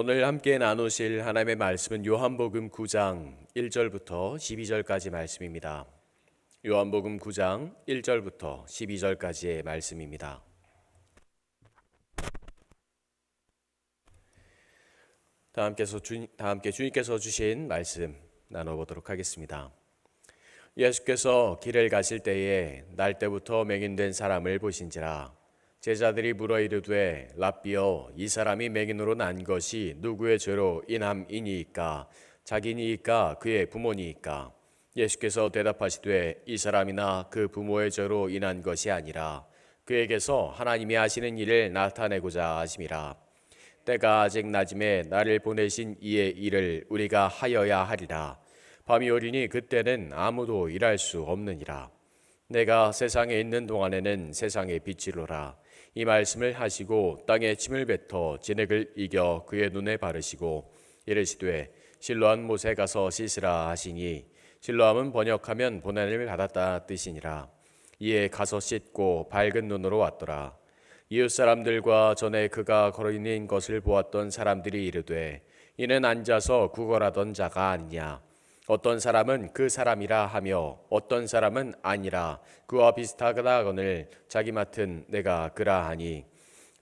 오늘 함께 나누실 하나님의 말씀은 요한복음 9장 1절부터 12절까지 말씀입니다. 요한복음 9장 1절부터 12절까지의 말씀입니다. 다 함께 주님께서 주신 말씀 나눠보도록 하겠습니다. 예수께서 길을 가실 때에 날 때부터 맹인된 사람을 보신지라. 제자들이 물어 이르되 랍비여, 이 사람이 맹인으로 난 것이 누구의 죄로 인함이니이까? 자기니이까 그의 부모니이까? 예수께서 대답하시되 이 사람이나 그 부모의 죄로 인한 것이 아니라 그에게서 하나님이 하시는 일을 나타내고자 하심이라. 때가 아직 낮음에 나를 보내신 이의 일을 우리가 하여야 하리라. 밤이 오리니 그때는 아무도 일할 수 없느니라. 내가 세상에 있는 동안에는 세상의 빛이로라. 이 말씀을 하시고 땅에 침을 뱉어 진액을 이겨 그의 눈에 바르시고 이르시되 실로암 못에 가서 씻으라 하시니, 실로암은 번역하면 보냄을 받았다 뜻이니라. 이에 가서 씻고 밝은 눈으로 왔더라. 이웃 사람들과 전에 그가 걸어 있는 것을 보았던 사람들이 이르되 이는 앉아서 구걸하던 자가 아니냐. 어떤 사람은 그 사람이라 하며 어떤 사람은 아니라 그와 비슷하다거늘 자기 맡은 내가 그라 하니,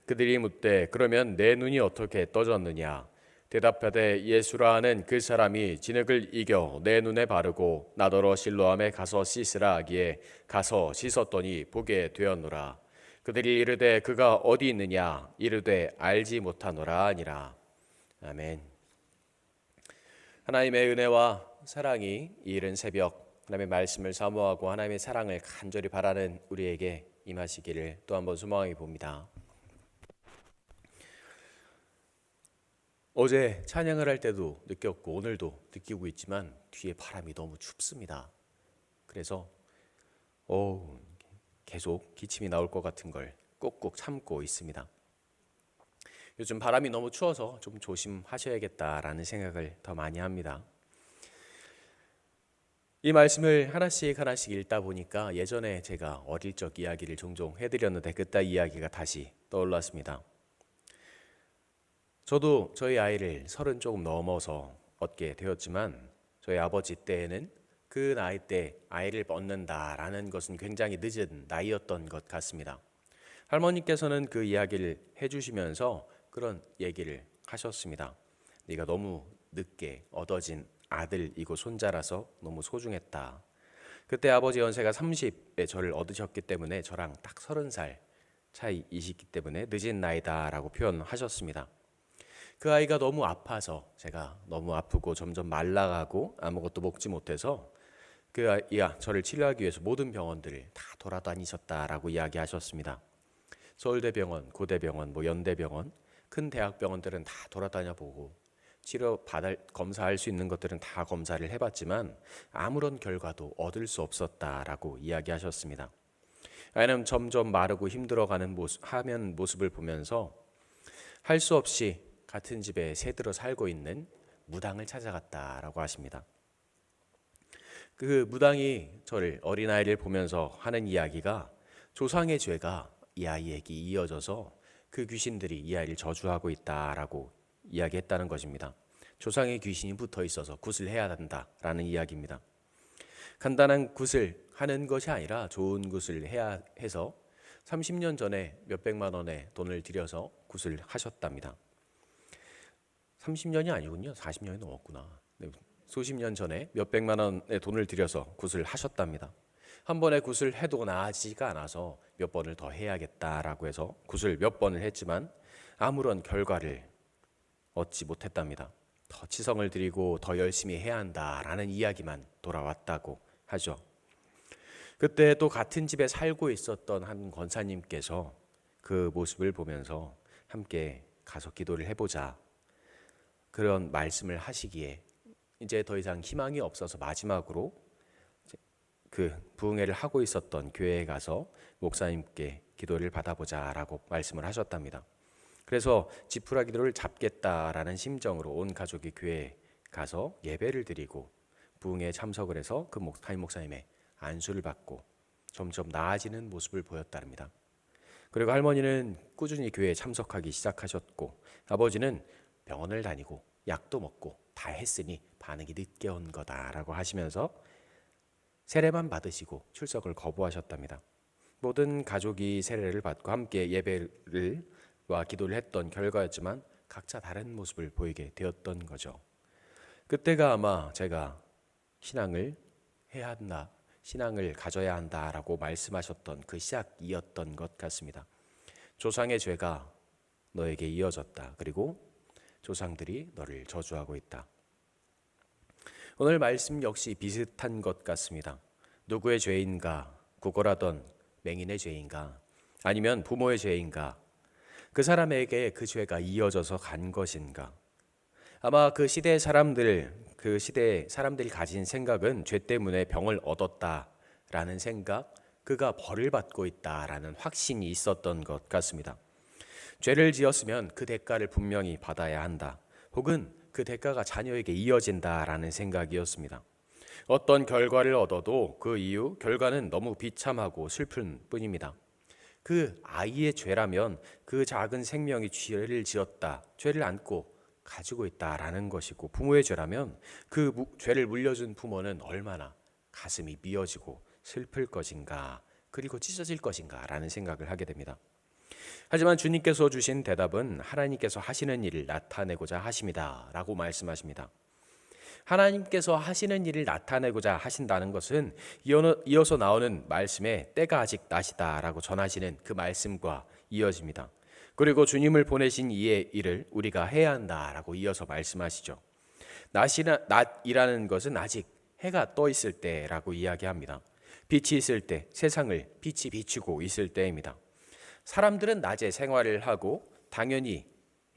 그들이 묻되 그러면 내 눈이 어떻게 떠졌느냐. 대답하되 예수라 하는 그 사람이 진흙을 이겨 내 눈에 바르고 나더러 실로암에 가서 씻으라 하기에 가서 씻었더니 보게 되었노라. 그들이 이르되 그가 어디 있느냐. 이르되 알지 못하노라 하니라. 아멘. 하나님의 은혜와 사랑이 이 이른 새벽 하나님의 말씀을 사모하고 하나님의 사랑을 간절히 바라는 우리에게 임하시기를 또 한번 소망해 봅니다. 어제 찬양을 할 때도 느꼈고 오늘도 느끼고 있지만 뒤에 바람이 너무 춥습니다. 그래서 계속 기침이 나올 것 같은 걸 꼭꼭 참고 있습니다. 요즘 바람이 너무 추워서 좀 조심하셔야겠다라는 생각을 더 많이 합니다. 이 말씀을 하나씩 읽다 보니까 예전에 제가 어릴 적 이야기를 종종 해드렸는데 그때 이야기가 다시 떠올랐습니다. 저도 저희 아이를 30 조금 넘어서 얻게 되었지만 저희 아버지 때에는 그 나이 때 아이를 얻는다라는 것은 굉장히 늦은 나이였던 것 같습니다. 할머니께서는 그 이야기를 해주시면서 그런 얘기를 하셨습니다. 네가 너무 늦게 얻어진 아들이고 손자라서 너무 소중했다. 그때 아버지 연세가 30에 저를 얻으셨기 때문에 저랑 딱 30살 차이이시기 때문에 늦은 나이다라고 표현하셨습니다. 그 아이가 너무 아파서 제가 너무 아프고 점점 말라가고 아무것도 먹지 못해서 그 아이가 저를 치료하기 위해서 모든 병원들을 다 돌아다니셨다라고 이야기하셨습니다. 서울대병원, 고대병원, 연대병원, 큰 대학병원들은 다 돌아다녀 보고 검사할 수 있는 것들은 다 검사를 해봤지만 아무런 결과도 얻을 수 없었다라고 이야기하셨습니다. 아이는 점점 마르고 힘들어가는 모습을 보면서 할 수 없이 같은 집에 새들어 살고 있는 무당을 찾아갔다라고 하십니다. 그 무당이 저를 어린아이를 보면서 하는 이야기가 조상의 죄가 이 아이에게 이어져서 그 귀신들이 이 아이를 저주하고 있다라고 이야기했다는 것입니다. 조상의 귀신이 붙어 있어서 굿을 해야 한다라는 이야기입니다. 간단한 굿을 하는 것이 아니라 좋은 굿을 해야 해서 30년 전에 몇백만 원의 돈을 들여서 굿을 하셨답니다. 30년이 아니군요. 40년이 넘었구나. 수십 년 전에 몇백만 원의 돈을 들여서 굿을 하셨답니다. 한 번에 굿을 해도 나아지지가 않아서 몇 번을 더 해야겠다라고 해서 굿을 몇 번을 했지만 아무런 결과를 얻지 못했답니다. 더 치성을 드리고 더 열심히 해야 한다라는 이야기만 돌아왔다고 하죠. 그때 또 같은 집에 살고 있었던 한 권사님께서 그 모습을 보면서 함께 가서 기도를 해보자 그런 말씀을 하시기에 이제 더 이상 희망이 없어서 마지막으로 그 부흥회를 하고 있었던 교회에 가서 목사님께 기도를 받아보자라고 말씀을 하셨답니다. 그래서 지푸라 기도를 잡겠다라는 심정으로 온 가족이 교회에 가서 예배를 드리고 부흥회에 참석을 해서 그 담임 목사님의 안수를 받고 점점 나아지는 모습을 보였답니다. 그리고 할머니는 꾸준히 교회에 참석하기 시작하셨고 아버지는 병원을 다니고 약도 먹고 다 했으니 반응이 늦게 온 거다라고 하시면서 세례만 받으시고 출석을 거부하셨답니다. 모든 가족이 세례를 받고 함께 예배와 기도를 했던 결과였지만 각자 다른 모습을 보이게 되었던 거죠. 그때가 아마 제가 신앙을 해야 한다, 신앙을 가져야 한다라고 말씀하셨던 그 시작이었던 것 같습니다. 조상의 죄가 너에게 이어졌다. 그리고 조상들이 너를 저주하고 있다. 오늘 말씀 역시 비슷한 것 같습니다. 누구의 죄인가? 구걸하던 맹인의 죄인가? 아니면 부모의 죄인가? 그 사람에게 그 죄가 이어져서 간 것인가? 아마 그 시대의 사람들이 가진 생각은 죄 때문에 병을 얻었다라는 생각, 그가 벌을 받고 있다라는 확신이 있었던 것 같습니다. 죄를 지었으면 그 대가를 분명히 받아야 한다. 혹은 그 대가가 자녀에게 이어진다라는 생각이었습니다. 어떤 결과를 얻어도 그 이유, 결과는 너무 비참하고 슬픈 뿐입니다. 그 아이의 죄라면 그 작은 생명이 죄를 지었다, 죄를 안고 가지고 있다라는 것이고, 부모의 죄라면 그 죄를 물려준 부모는 얼마나 가슴이 미어지고 슬플 것인가, 그리고 찢어질 것인가 라는 생각을 하게 됩니다. 하지만 주님께서 주신 대답은 하나님께서 하시는 일을 나타내고자 하십니다 라고 말씀하십니다. 하나님께서 하시는 일을 나타내고자 하신다는 것은 이어서 나오는 말씀에 때가 아직 낮이다 라고 전하시는 그 말씀과 이어집니다. 그리고 주님을 보내신 이의 일을 우리가 해야 한다라고 이어서 말씀하시죠. 낮이라는 것은 아직 해가 떠 있을 때라고 이야기합니다. 빛이 있을 때, 세상을 빛이 비추고 있을 때입니다. 사람들은 낮에 생활을 하고 당연히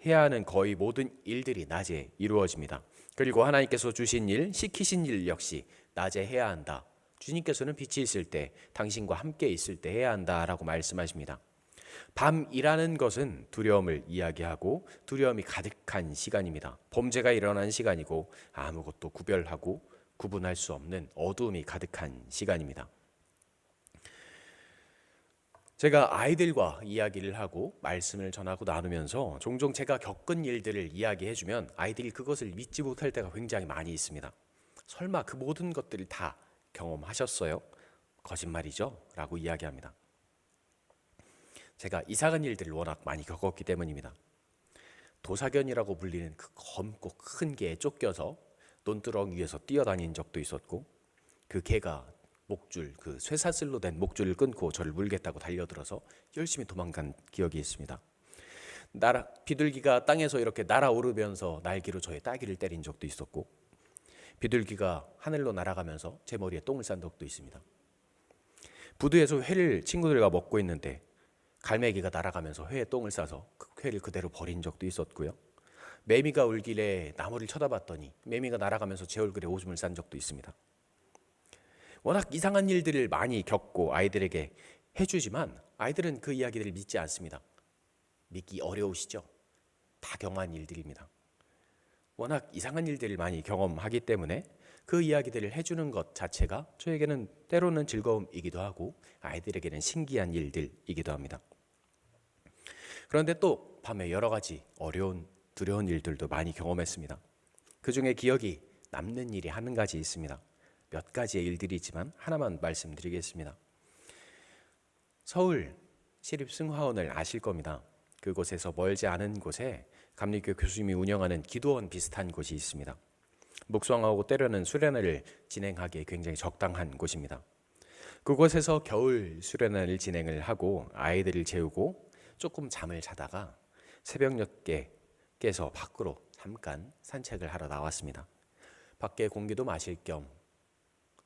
해야 하는 거의 모든 일들이 낮에 이루어집니다. 그리고 하나님께서 주신 일, 시키신 일 역시 낮에 해야 한다. 주님께서는 빛이 있을 때, 당신과 함께 있을 때 해야 한다라고 말씀하십니다. 밤이라는 것은 두려움을 이야기하고 두려움이 가득한 시간입니다. 범죄가 일어난 시간이고 아무것도 구별하고 구분할 수 없는 어두움이 가득한 시간입니다. 제가 아이들과 이야기를 하고 말씀을 전하고 나누면서 종종 제가 겪은 일들을 이야기해주면 아이들이 그것을 믿지 못할 때가 굉장히 많이 있습니다. 설마 그 모든 것들을 다 경험하셨어요? 거짓말이죠? 라고 이야기합니다. 제가 이상한 일들을 워낙 많이 겪었기 때문입니다. 도사견이라고 불리는 그 검고 큰 개에 쫓겨서 논두렁 위에서 뛰어다닌 적도 있었고, 그 개가 목줄, 그 쇠사슬로 된 목줄을 끊고 저를 물겠다고 달려들어서 열심히 도망간 기억이 있습니다. 비둘기가 땅에서 이렇게 날아오르면서 날개로 저의 따귀를 때린 적도 있었고, 비둘기가 하늘로 날아가면서 제 머리에 똥을 싼 적도 있습니다. 부두에서 회를 친구들과 먹고 있는데 갈매기가 날아가면서 회에 똥을 싸서 그 회를 그대로 버린 적도 있었고요. 매미가 울길래 나무를 쳐다봤더니 매미가 날아가면서 제 얼굴에 오줌을 싼 적도 있습니다. 워낙 이상한 일들을 많이 겪고 아이들에게 해주지만 아이들은 그 이야기들을 믿지 않습니다. 믿기 어려우시죠? 다 경험한 일들입니다. 워낙 이상한 일들을 많이 경험하기 때문에 그 이야기들을 해주는 것 자체가 저에게는 때로는 즐거움이기도 하고 아이들에게는 신기한 일들이기도 합니다. 그런데 또 밤에 여러 가지 어려운 두려운 일들도 많이 경험했습니다. 그 중에 기억이 남는 일이 한 가지 있습니다. 몇 가지의 일들이지만 하나만 말씀드리겠습니다. 서울 시립승화원을 아실 겁니다. 그곳에서 멀지 않은 곳에 감리교 교수님이 운영하는 기도원 비슷한 곳이 있습니다. 묵상하고 때로는 수련회를 진행하기에 굉장히 적당한 곳입니다. 그곳에서 겨울 수련회를 진행을 하고 아이들을 재우고 조금 잠을 자다가 새벽녘에 깨서 밖으로 잠깐 산책을 하러 나왔습니다. 밖에 공기도 마실 겸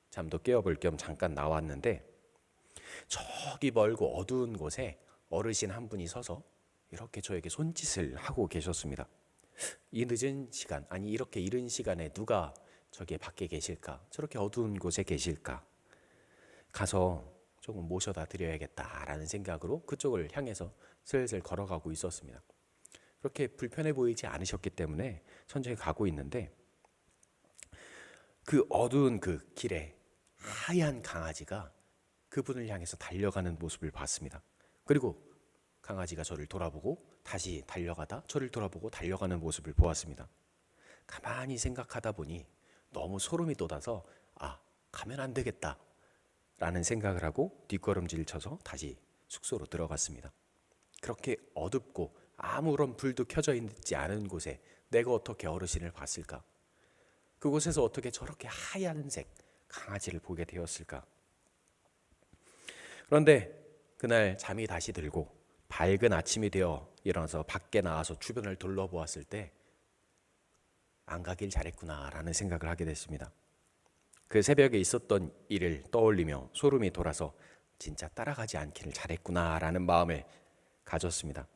잠도 깨어볼 겸 잠깐 나왔는데 저기 멀고 어두운 곳에 어르신 한 분이 서서 이렇게 저에게 손짓을 하고 계셨습니다. 이 늦은 시간, 아니 이렇게 이른 시간에 누가 저기 밖에 계실까? 저렇게 어두운 곳에 계실까? 가서 조금 모셔다 드려야겠다라는 생각으로 그쪽을 향해서 슬슬 걸어가고 있었습니다. 그렇게 불편해 보이지 않으셨기 때문에 천천히 가고 있는데 그 어두운 그 길에 하얀 강아지가 그분을 향해서 달려가는 모습을 봤습니다. 그리고 강아지가 저를 돌아보고 다시 달려가다 저를 돌아보고 달려가는 모습을 보았습니다. 가만히 생각하다 보니 너무 소름이 돋아서 가면 안 되겠다 라는 생각을 하고 뒷걸음질을 쳐서 다시 숙소로 들어갔습니다. 그렇게 어둡고 아무런 불도 켜져 있지 않은 곳에 내가 어떻게 어르신을 봤을까? 그곳에서 어떻게 저렇게 하얀색 강아지를 보게 되었을까? 그런데 그날 잠이 다시 들고 밝은 아침이 되어 일어나서 밖에 나와서 주변을 둘러보았을 때 안 가길 잘했구나라는 생각을 하게 됐습니다. 그 새벽에 있었던 일을 떠올리며 소름이 돋아서 진짜 따라가지 않기를 잘했구나라는 마음을 가졌습니다.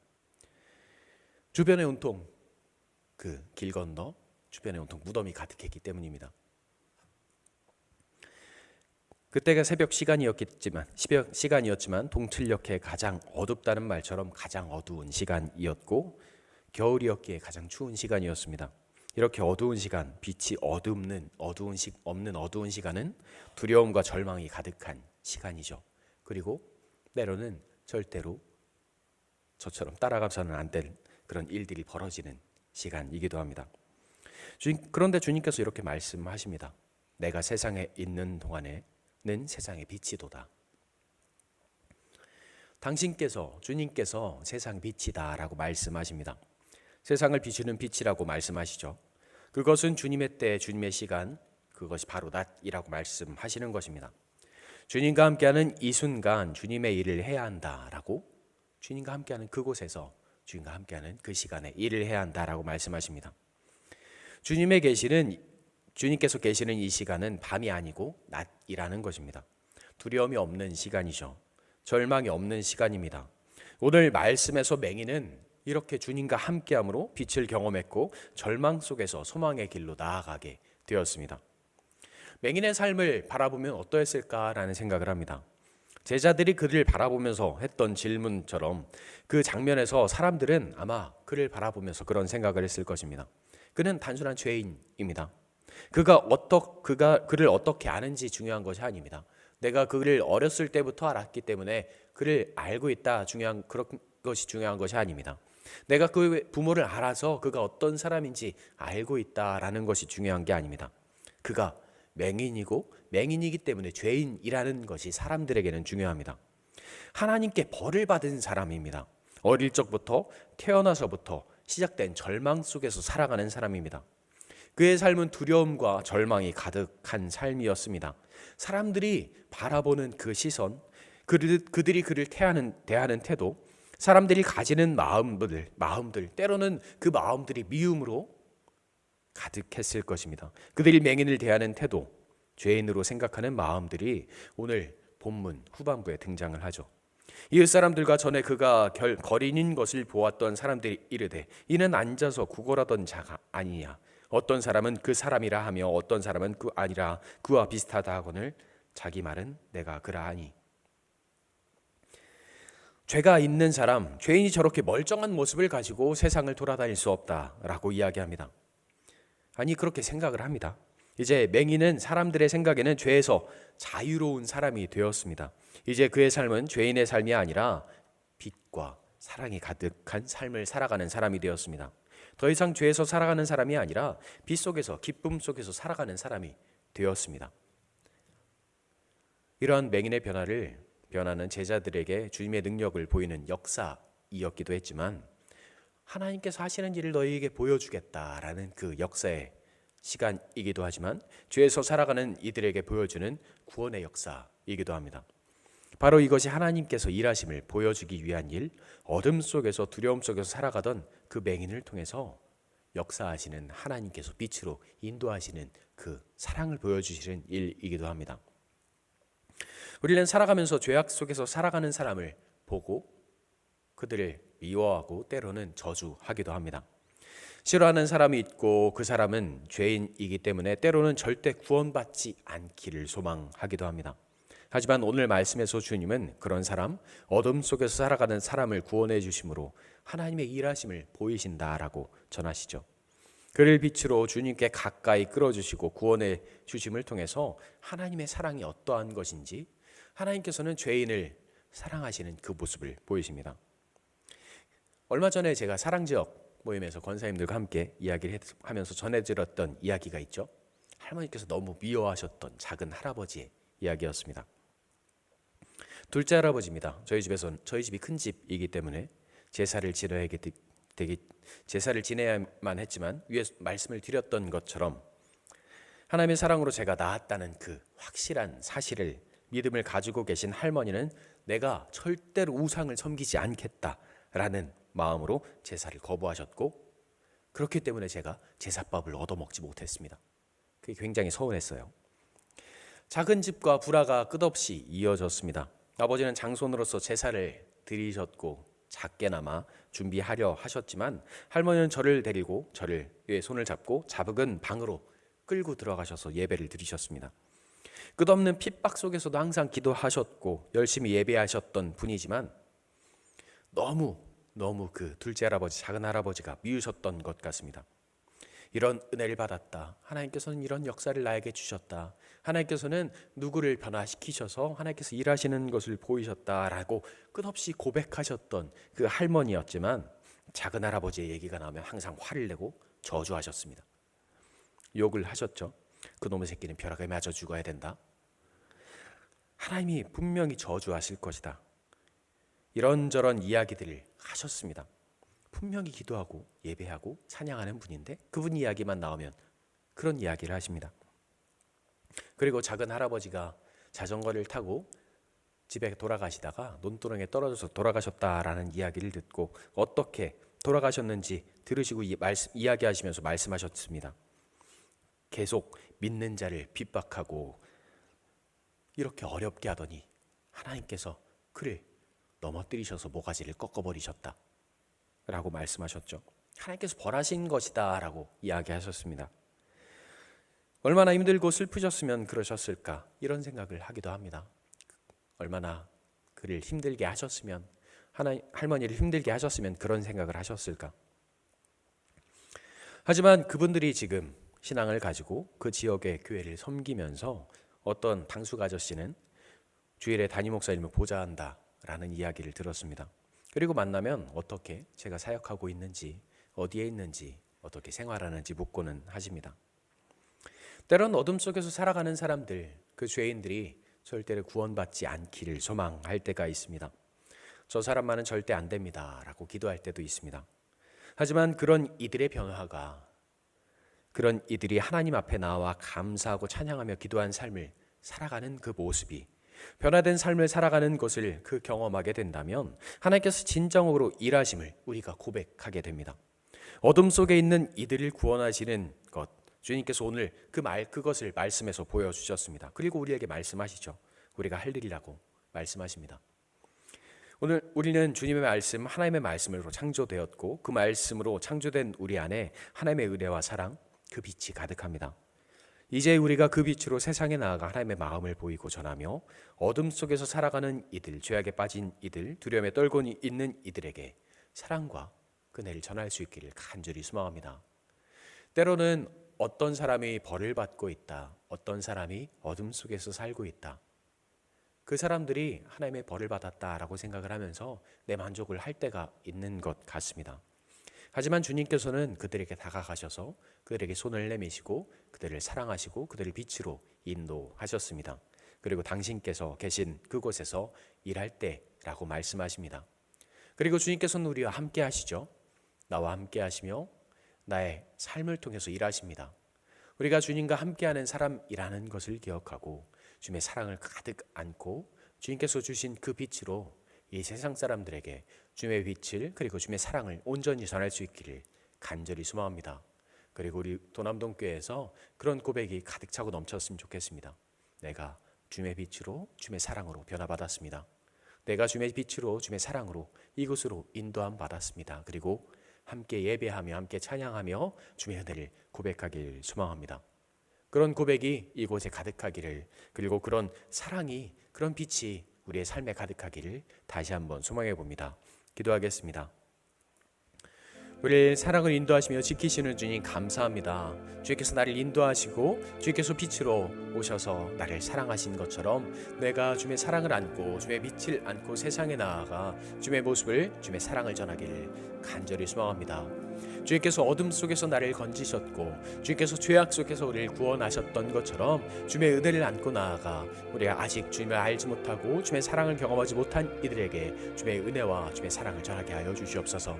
주변에 온통 그 길 건너 주변에 온통 무덤이 가득했기 때문입니다. 그때가 새벽 시간이었지만 동틀녘에 가장 어둡다는 말처럼 가장 어두운 시간이었고 겨울이었기에 가장 추운 시간이었습니다. 이렇게 어두운 시간, 빛이 없는 어두운 시간은 두려움과 절망이 가득한 시간이죠. 그리고 때로는 절대로 저처럼 따라가서는 안 될 그런 일들이 벌어지는 시간이기도 합니다. 그런데 주님께서 이렇게 말씀하십니다. 내가 세상에 있는 동안에는 세상의 빛이도다. 주님께서 세상 빛이다라고 말씀하십니다. 세상을 비추는 빛이라고 말씀하시죠. 그것은 주님의 때, 주님의 시간, 그것이 바로 낮이라고 말씀하시는 것입니다. 주님과 함께하는 이 순간 주님의 일을 해야 한다라고, 주님과 함께하는 그곳에서 주님과 함께하는 그 시간에 일을 해야 한다라고 말씀하십니다. 주님께서 계시는 이 시간은 밤이 아니고 낮이라는 것입니다. 두려움이 없는 시간이죠. 절망이 없는 시간입니다. 오늘 말씀에서 맹인은 이렇게 주님과 함께함으로 빛을 경험했고 절망 속에서 소망의 길로 나아가게 되었습니다. 맹인의 삶을 바라보면 어떠했을까라는 생각을 합니다. 제자들이 그를 바라보면서 했던 질문처럼 그 장면에서 사람들은 아마 그를 바라보면서 그런 생각을 했을 것입니다. 그는 단순한 죄인입니다. 그가 그를 어떻게 아는지 중요한 것이 아닙니다. 내가 그를 어렸을 때부터 알았기 때문에 그를 알고 있다 그런 것이 중요한 것이 아닙니다. 내가 그 부모를 알아서 그가 어떤 사람인지 알고 있다라는 것이 중요한 게 아닙니다. 그가 맹인이고 맹인이기 때문에 죄인이라는 것이 사람들에게는 중요합니다. 하나님께 벌을 받은 사람입니다. 어릴 적부터 태어나서부터 시작된 절망 속에서 살아가는 사람입니다. 그의 삶은 두려움과 절망이 가득한 삶이었습니다. 사람들이 바라보는 그 시선, 그들이 그를 대하는 태도, 사람들이 가지는 마음들, 때로는 그 마음들이 미움으로 가득했을 것입니다. 그들이 맹인을 대하는 태도, 죄인으로 생각하는 마음들이 오늘 본문 후반부에 등장을 하죠. 이웃 사람들과 전에 그가 거린인 것을 보았던 사람들이 이르되 이는 앉아서 구걸하던 자가 아니냐. 어떤 사람은 그 사람이라 하며 어떤 사람은 그 아니라 그와 비슷하다 하거늘 자기 말은 내가 그라하니. 죄가 있는 사람, 죄인이 저렇게 멀쩡한 모습을 가지고 세상을 돌아다닐 수 없다라고 이야기합니다. 아니 그렇게 생각을 합니다. 이제 맹인은 사람들의 생각에는 죄에서 자유로운 사람이 되었습니다. 이제 그의 삶은 죄인의 삶이 아니라 빛과 사랑이 가득한 삶을 살아가는 사람이 되었습니다. 더 이상 죄에서 살아가는 사람이 아니라 빛 속에서 기쁨 속에서 살아가는 사람이 되었습니다. 이러한 맹인의 변화는 제자들에게 주님의 능력을 보이는 역사이었기도 했지만 하나님께서 하시는 일을 너희에게 보여주겠다라는 그 역사의 시간이기도 하지만 죄에서 살아가는 이들에게 보여주는 구원의 역사이기도 합니다. 바로 이것이 하나님께서 일하심을 보여주기 위한 일, 어둠 속에서 두려움 속에서 살아가던 그 맹인을 통해서 역사하시는 하나님께서 빛으로 인도하시는 그 사랑을 보여주시는 일이기도 합니다. 우리는 살아가면서 죄악 속에서 살아가는 사람을 보고 그들을 미워하고 때로는 저주하기도 합니다. 싫어하는 사람이 있고 그 사람은 죄인이기 때문에 때로는 절대 구원받지 않기를 소망하기도 합니다. 하지만 오늘 말씀에서 주님은 그런 사람, 어둠 속에서 살아가는 사람을 구원해 주심으로 하나님의 일하심을 보이신다라고 전하시죠. 그를 빛으로 주님께 가까이 끌어주시고 구원해 주심을 통해서 하나님의 사랑이 어떠한 것인지 하나님께서는 죄인을 사랑하시는 그 모습을 보이십니다. 얼마 전에 제가 사랑지역 모임에서 권사님들과 함께 이야기를 하면서 전해드렸던 이야기가 있죠. 할머니께서 너무 미워하셨던 작은 할아버지의 이야기였습니다. 둘째 할아버지입니다. 저희 집이 큰 집이기 때문에 제사를 지내야만 했지만 위에 말씀을 드렸던 것처럼 하나님의 사랑으로 제가 낳았다는 그 확실한 사실을 믿음을 가지고 계신 할머니는 내가 절대로 우상을 섬기지 않겠다라는 마음으로 제사를 거부하셨고, 그렇기 때문에 제가 제사밥을 얻어먹지 못했습니다. 그게 굉장히 서운했어요. 작은 집과 불화가 끝없이 이어졌습니다. 아버지는 장손으로서 제사를 드리셨고 작게나마 준비하려 하셨지만 하할머니는 저를 데리고 저를 손을 잡고 작은 방으로 끌고 들어가셔서 예배를 드리셨습니다. 끝없는 핍박 속에서도 항상 기도하셨고 열심히 예배하셨던 분이지만 너무 그 둘째 할아버지, 작은 할아버지가 미우셨던 것 같습니다. 이런 은혜를 받았다. 하나님께서는 이런 역사를 나에게 주셨다. 하나님께서는 누구를 변화시키셔서 하나님께서 일하시는 것을 보이셨다라고 끝없이 고백하셨던 그 할머니였지만 작은 할아버지의 얘기가 나오면 항상 화를 내고 저주하셨습니다. 욕을 하셨죠. 그놈의 새끼는 벼락에 맞아 죽어야 된다. 하나님이 분명히 저주하실 것이다. 이런저런 이야기들을 하셨습니다. 분명히 기도하고 예배하고 찬양하는 분인데 그분 이야기만 나오면 그런 이야기를 하십니다. 그리고 작은 할아버지가 자전거를 타고 집에 돌아가시다가 논두렁에 떨어져서 돌아가셨다라는 이야기를 듣고 어떻게 돌아가셨는지 들으시고 이야기하시면서 말씀하셨습니다. 계속 믿는 자를 핍박하고 이렇게 어렵게 하더니 하나님께서 그를 넘어뜨리셔서 모가지를 꺾어버리셨다 라고 말씀하셨죠. 하나님께서 벌하신 것이다 라고 이야기하셨습니다. 얼마나 힘들고 슬프셨으면 그러셨을까 이런 생각을 하기도 합니다. 얼마나 그를 힘들게 하셨으면, 할머니를 힘들게 하셨으면 그런 생각을 하셨을까. 하지만 그분들이 지금 신앙을 가지고 그 지역의 교회를 섬기면서 어떤 당숙 아저씨는 주일에 담임 목사님을 보자 한다라는 이야기를 들었습니다. 그리고 만나면 어떻게 제가 사역하고 있는지, 어디에 있는지, 어떻게 생활하는지 묻고는 하십니다. 때론 어둠 속에서 살아가는 사람들, 그 죄인들이 절대로 구원받지 않기를 소망할 때가 있습니다. 저 사람만은 절대 안 됩니다 라고 기도할 때도 있습니다. 하지만 그런 이들의 변화가, 그런 이들이 하나님 앞에 나와 감사하고 찬양하며 기도한 삶을 살아가는 그 모습이, 변화된 삶을 살아가는 것을 경험하게 된다면 하나님께서 진정으로 일하심을 우리가 고백하게 됩니다. 어둠 속에 있는 이들을 구원하시는 것, 주님께서 오늘 그것을 말씀에서 보여주셨습니다. 그리고 우리에게 말씀하시죠. 우리가 할 일이라고 말씀하십니다. 오늘 우리는 주님의 말씀, 하나님의 말씀으로 창조되었고 그 말씀으로 창조된 우리 안에 하나님의 은혜와 사랑, 그 빛이 가득합니다. 이제 우리가 그 빛으로 세상에 나아가 하나님의 마음을 보이고 전하며 어둠 속에서 살아가는 이들, 죄악에 빠진 이들, 두려움에 떨고 있는 이들에게 사랑과 은혜를 전할 수 있기를 간절히 소망합니다. 때로는 어떤 사람이 벌을 받고 있다, 어떤 사람이 어둠 속에서 살고 있다, 그 사람들이 하나님의 벌을 받았다라고 생각을 하면서 내 만족을 할 때가 있는 것 같습니다. 하지만 주님께서는 그들에게 다가가셔서 그들에게 손을 내미시고 그들을 사랑하시고 그들을 빛으로 인도하셨습니다. 그리고 당신께서 계신 그곳에서 일할 때라고 말씀하십니다. 그리고 주님께서는 우리와 함께 하시죠. 나와 함께 하시며 나의 삶을 통해서 일하십니다. 우리가 주님과 함께하는 사람이라는 것을 기억하고 주님의 사랑을 가득 안고 주님께서 주신 그 빛으로 이 세상 사람들에게 주님의 빛을, 그리고 주님의 사랑을 온전히 전할 수 있기를 간절히 소망합니다. 그리고 우리 도남동교회에서 그런 고백이 가득 차고 넘쳤으면 좋겠습니다. 내가 주님의 빛으로, 주님의 사랑으로 변화받았습니다. 내가 주님의 빛으로, 주님의 사랑으로 이곳으로 인도함 받았습니다. 그리고 함께 예배하며 함께 찬양하며 주님의 은혜를 고백하길 소망합니다. 그런 고백이 이곳에 가득하기를, 그리고 그런 사랑이, 그런 빛이 우리의 삶에 가득하기를 다시 한번 소망해 봅니다. 기도하겠습니다. 우리를 사랑을 인도하시며 지키시는 주님 감사합니다. 주께서 나를 인도하시고 주께서 빛으로 오셔서 나를 사랑하신 것처럼 내가 주님의 사랑을 안고 주님의 빛을 안고 세상에 나아가 주님의 모습을 주님의 사랑을 전하기를 간절히 소망합니다. 주께서 어둠 속에서 나를 건지셨고 주께서 죄악 속에서 우리를 구원하셨던 것처럼 주님의 은혜를 안고 나아가 우리가 아직 주님을 알지 못하고 주님의 사랑을 경험하지 못한 이들에게 주님의 은혜와 주님의 사랑을 전하게 하여 주시옵소서.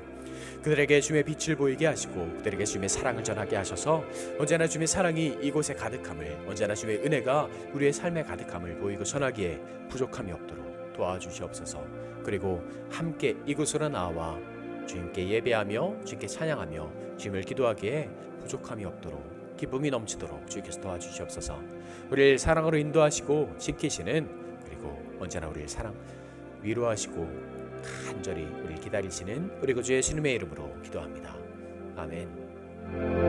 그들에게 주님의 빛을 보이게 하시고 그들에게 주님의 사랑을 전하게 하셔서 언제나 주님의 사랑이 이곳에 가득함을, 언제나 주님의 은혜가 우리의 삶에 가득함을 보이고 전하기에 부족함이 없도록 도와주시옵소서. 그리고 함께 이곳으로 나와 주님께 예배하며 주님께 찬양하며 주님을 기도하기에 부족함이 없도록 기쁨이 넘치도록 주께서 도와주시옵소서. 우리를 사랑으로 인도하시고 지키시는, 그리고 언제나 우리를 사랑 위로하시고 간절히 우리를 기다리시는 우리 구주 예수님의 이름으로 기도합니다. 아멘.